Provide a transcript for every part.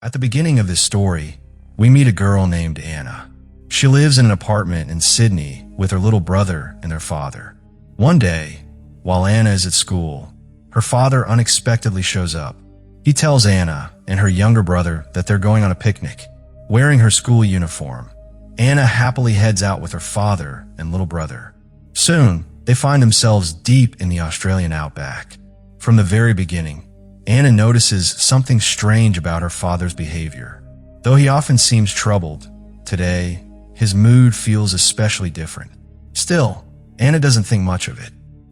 At the beginning of this story, we meet a girl named Anna. She lives in an apartment in Sydney with her little brother and their father. One day, while Anna is at school, her father unexpectedly shows up. He tells Anna and her younger brother that they're going on a picnic. Wearing her school uniform, Anna happily heads out with her father and little brother. Soon, they find themselves deep in the Australian outback. From the very beginning, Anna notices something strange about her father's behavior. Though he often seems troubled, today, his mood feels especially different. Still, Anna doesn't think much of it.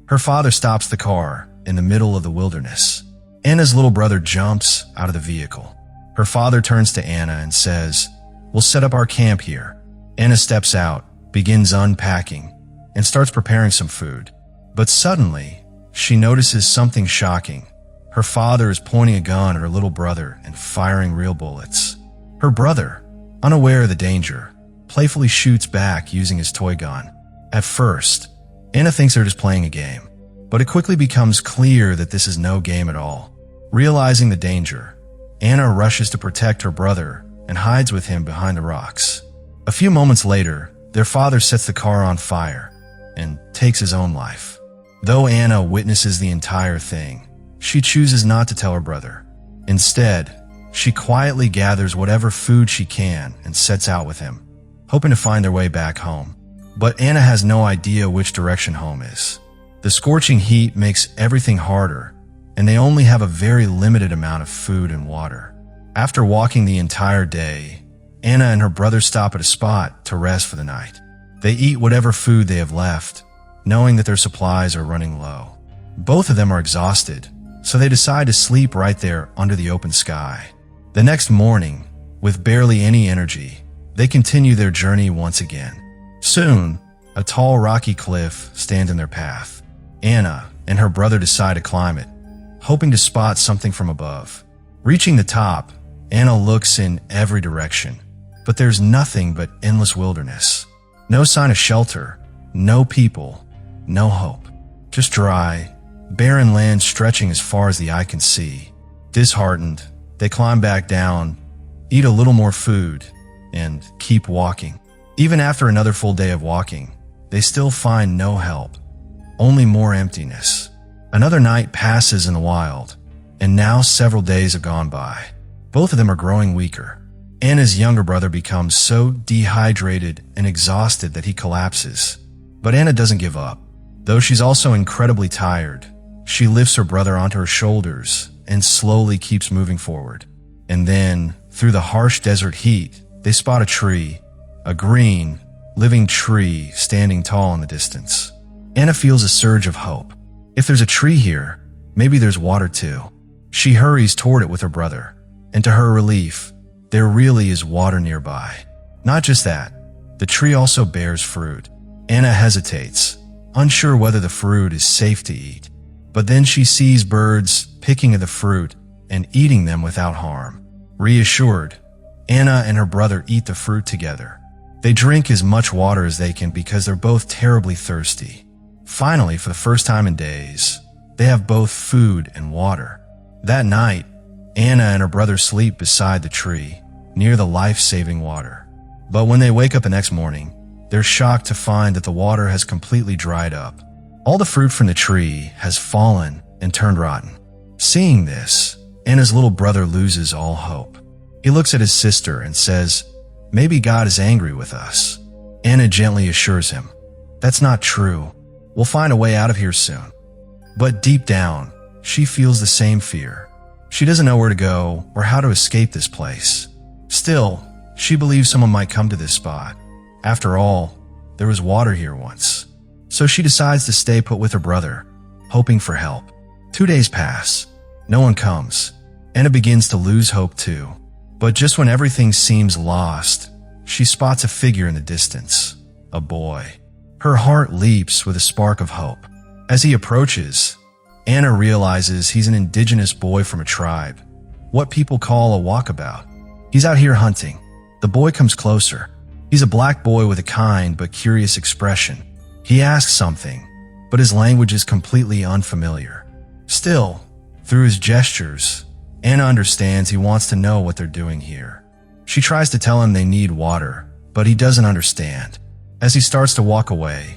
Her father stops the car in the middle of the wilderness. Anna's little brother jumps out of the vehicle. Her father turns to Anna and says, "We'll set up our camp here." Anna steps out, begins unpacking, and starts preparing some food. But suddenly, she notices something shocking. Her father is pointing a gun at her little brother and firing real bullets. Her brother, unaware of the danger, playfully shoots back using his toy gun. At first, Anna thinks they're just playing a game, but it quickly becomes clear that this is no game at all. Realizing the danger, Anna rushes to protect her brother and hides with him behind the rocks. A few moments later, their father sets the car on fire and takes his own life. Though Anna witnesses the entire thing, she chooses not to tell her brother. Instead, she quietly gathers whatever food she can and sets out with him, hoping to find their way back home. But Anna has no idea which direction home is. The scorching heat makes everything harder, and they only have a very limited amount of food and water. After walking the entire day, Anna and her brother stop at a spot to rest for the night. They eat whatever food they have left, knowing that their supplies are running low. Both of them are exhausted, so they decide to sleep right there under the open sky. The next morning, with barely any energy, they continue their journey once again. Soon, a tall rocky cliff stands in their path. Anna and her brother decide to climb it, hoping to spot something from above. Reaching the top, Anna looks in every direction, but there's nothing but endless wilderness. No sign of shelter, no people, no hope. Just dry, barren land stretching as far as the eye can see. Disheartened, they climb back down, eat a little more food, and keep walking. Even after another full day of walking, they still find no help, only more emptiness. Another night passes in the wild, and now several days have gone by. Both of them are growing weaker. Anna's younger brother becomes so dehydrated and exhausted that he collapses. But Anna doesn't give up. Though she's also incredibly tired, she lifts her brother onto her shoulders and slowly keeps moving forward. And then, through the harsh desert heat, they spot a tree, a green, living tree standing tall in the distance. Anna feels a surge of hope. If there's a tree here, maybe there's water too. She hurries toward it with her brother, and to her relief, there really is water nearby. Not just that, the tree also bears fruit. Anna hesitates, unsure whether the fruit is safe to eat. But then she sees birds picking at the fruit and eating them without harm. Reassured, Anna and her brother eat the fruit together. They drink as much water as they can because they're both terribly thirsty. Finally, for the first time in days, they have both food and water. That night, Anna and her brother sleep beside the tree, near the life-saving water. But when they wake up the next morning, they're shocked to find that the water has completely dried up. All the fruit from the tree has fallen and turned rotten. Seeing this, Anna's little brother loses all hope. He looks at his sister and says, "Maybe God is angry with us." Anna gently assures him, "That's not true. We'll find a way out of here soon." But deep down, she feels the same fear. She doesn't know where to go or how to escape this place. Still, she believes someone might come to this spot. After all, there was water here once. So she decides to stay put with her brother, hoping for help. 2 days pass. No one comes. Anna begins to lose hope too. But just when everything seems lost, she spots a figure in the distance, a boy. Her heart leaps with a spark of hope. As he approaches, Anna realizes he's an indigenous boy from a tribe, what people call a walkabout. He's out here hunting. The boy comes closer. He's a black boy with a kind but curious expression. He asks something, but his language is completely unfamiliar. Still, through his gestures, Anna understands he wants to know what they're doing here. She tries to tell him they need water, but he doesn't understand. As he starts to walk away,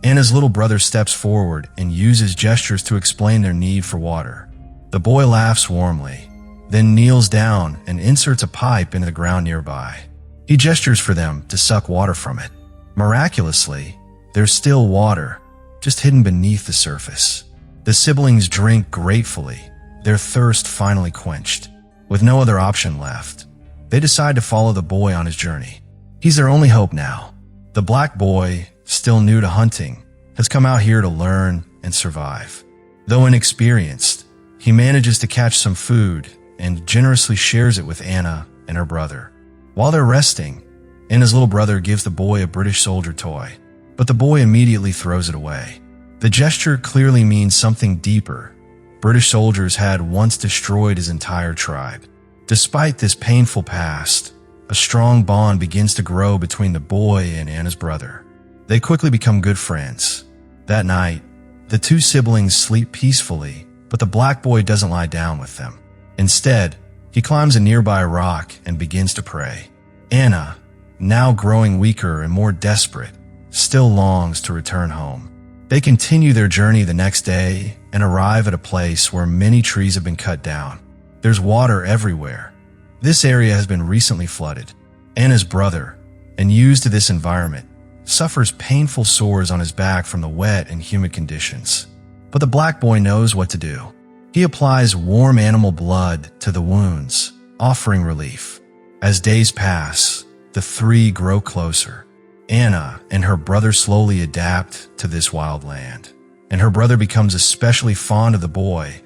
Anna's little brother steps forward and uses gestures to explain their need for water. The boy laughs warmly, then kneels down and inserts a pipe into the ground nearby. He gestures for them to suck water from it. Miraculously, there's still water, just hidden beneath the surface. The siblings drink gratefully, their thirst finally quenched. With no other option left, they decide to follow the boy on his journey. He's their only hope now. The black boy, still new to hunting, has come out here to learn and survive. Though inexperienced, he manages to catch some food and generously shares it with Anna and her brother. While they're resting, Anna's little brother gives the boy a British soldier toy, but the boy immediately throws it away. The gesture clearly means something deeper. British soldiers had once destroyed his entire tribe. Despite this painful past, a strong bond begins to grow between the boy and Anna's brother. They quickly become good friends. That night, the two siblings sleep peacefully, but the black boy doesn't lie down with them. Instead, he climbs a nearby rock and begins to pray. Anna, now growing weaker and more desperate, still longs to return home. They continue their journey the next day and arrive at a place where many trees have been cut down. There's water everywhere. This area has been recently flooded. Anna's brother, and used to this environment, suffers painful sores on his back from the wet and humid conditions. But the black boy knows what to do. He applies warm animal blood to the wounds, offering relief. As days pass, the three grow closer. Anna and her brother slowly adapt to this wild land, and her brother becomes especially fond of the boy,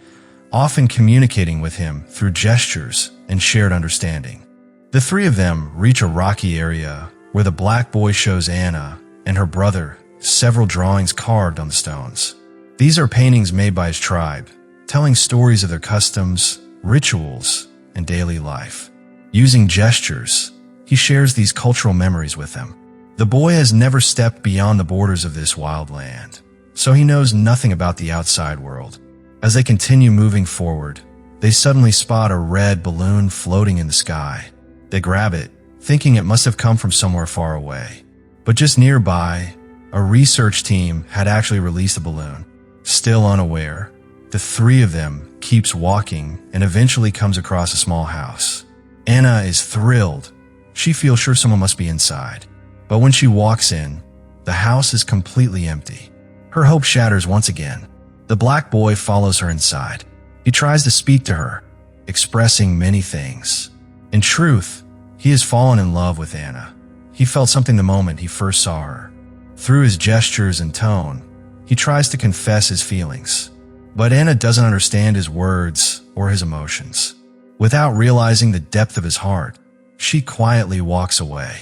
often communicating with him through gestures and shared understanding. The three of them reach a rocky area where the black boy shows Anna and her brother several drawings carved on the stones. These are paintings made by his tribe, telling stories of their customs, rituals, and daily life. Using gestures, he shares these cultural memories with them. The boy has never stepped beyond the borders of this wild land, so he knows nothing about the outside world. As they continue moving forward, they suddenly spot a red balloon floating in the sky. They grab it, thinking it must have come from somewhere far away. But just nearby, a research team had actually released a balloon. Still unaware, the three of them keeps walking and eventually comes across a small house. Anna is thrilled. She feels sure someone must be inside. But when she walks in, the house is completely empty. Her hope shatters once again. The black boy follows her inside. He tries to speak to her, expressing many things. In truth, he has fallen in love with Anna. He felt something the moment he first saw her. Through his gestures and tone, he tries to confess his feelings. But Anna doesn't understand his words or his emotions. Without realizing the depth of his heart, she quietly walks away.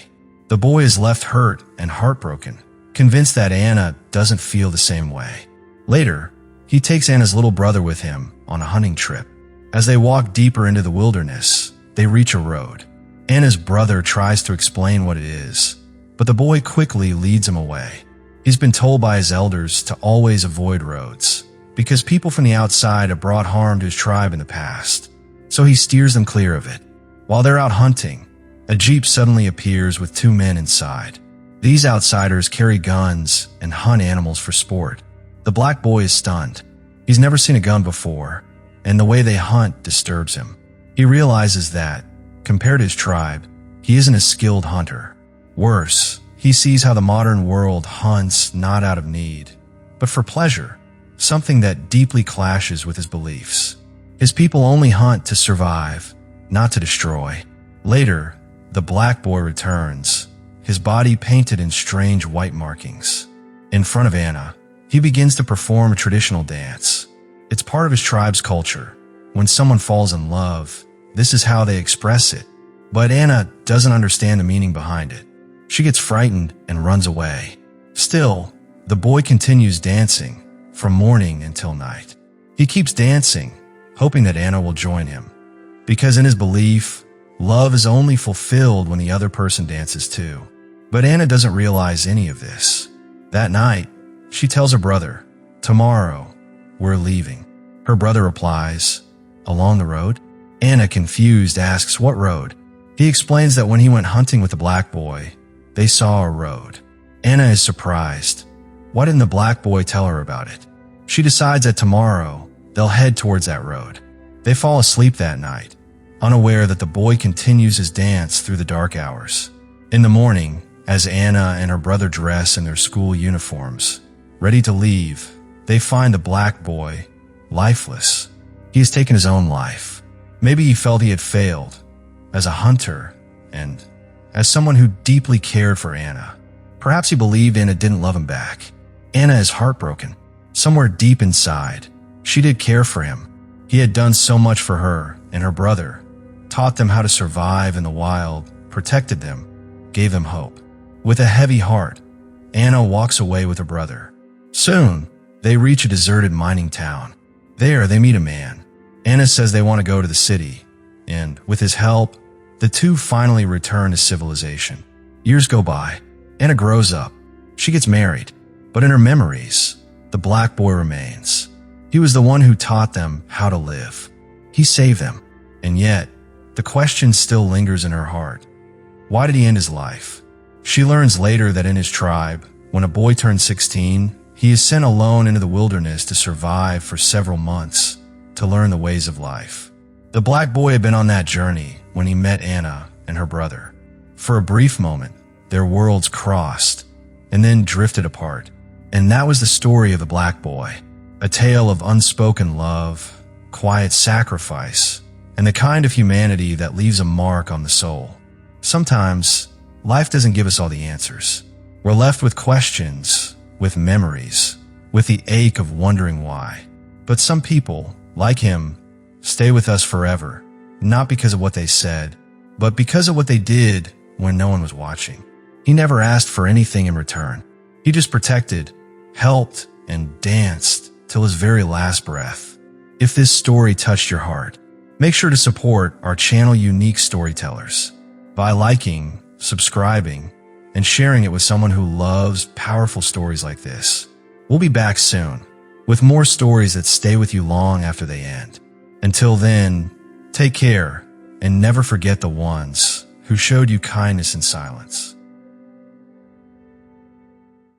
The boy is left hurt and heartbroken, convinced that Anna doesn't feel the same way. Later, he takes Anna's little brother with him on a hunting trip. As they walk deeper into the wilderness, they reach a road. Anna's brother tries to explain what it is, but the boy quickly leads him away. He's been told by his elders to always avoid roads, because people from the outside have brought harm to his tribe in the past, so he steers them clear of it. While they're out hunting, a jeep suddenly appears with two men inside. These outsiders carry guns and hunt animals for sport. The black boy is stunned. He's never seen a gun before, and the way they hunt disturbs him. He realizes that, compared to his tribe, he isn't a skilled hunter. Worse, he sees how the modern world hunts not out of need, but for pleasure, something that deeply clashes with his beliefs. His people only hunt to survive, not to destroy. Later, the black boy returns, his body painted in strange white markings. In front of Anna, he begins to perform a traditional dance. It's part of his tribe's culture. When someone falls in love, this is how they express it. But Anna doesn't understand the meaning behind it. She gets frightened and runs away. Still, the boy continues dancing from morning until night. He keeps dancing, hoping that Anna will join him. Because in his belief, love is only fulfilled when the other person dances too. But Anna doesn't realize any of this. That night, she tells her brother, "Tomorrow, we're leaving." Her brother replies, "Along the road?" Anna, confused, asks what road. He explains that when he went hunting with the black boy, they saw a road. Anna is surprised. Why didn't the black boy tell her about it? She decides that tomorrow they'll head towards that road. They fall asleep that night, unaware that the boy continues his dance through the dark hours. In the morning, as Anna and her brother dress in their school uniforms, ready to leave, they find the black boy lifeless. He has taken his own life. Maybe he felt he had failed as a hunter and as someone who deeply cared for Anna. Perhaps he believed Anna didn't love him back. Anna is heartbroken. Somewhere deep inside, she did care for him. He had done so much for her and her brother, taught them how to survive in the wild, protected them, gave them hope. With a heavy heart, Anna walks away with her brother. Soon, they reach a deserted mining town. There, they meet a man. Anna says they want to go to the city, and with his help, the two finally return to civilization. Years go by. Anna grows up. She gets married, but in her memories, the black boy remains. He was the one who taught them how to live. He saved them, and yet, the question still lingers in her heart. Why did he end his life? She learns later that in his tribe, when a boy turns 16, he is sent alone into the wilderness to survive for several months, to learn the ways of life. The black boy had been on that journey when he met Anna and her brother. For a brief moment, their worlds crossed and then drifted apart. And that was the story of the black boy, a tale of unspoken love, quiet sacrifice, and the kind of humanity that leaves a mark on the soul. Sometimes, life doesn't give us all the answers. We're left with questions, with memories, with the ache of wondering why. But some people, like him, stay with us forever, not because of what they said, but because of what they did when no one was watching. He never asked for anything in return. He just protected, helped, and danced till his very last breath. If this story touched your heart, make sure to support our channel Unique Storytellers by liking, subscribing, and sharing it with someone who loves powerful stories like this. We'll be back soon with more stories that stay with you long after they end. Until then, take care and never forget the ones who showed you kindness in silence.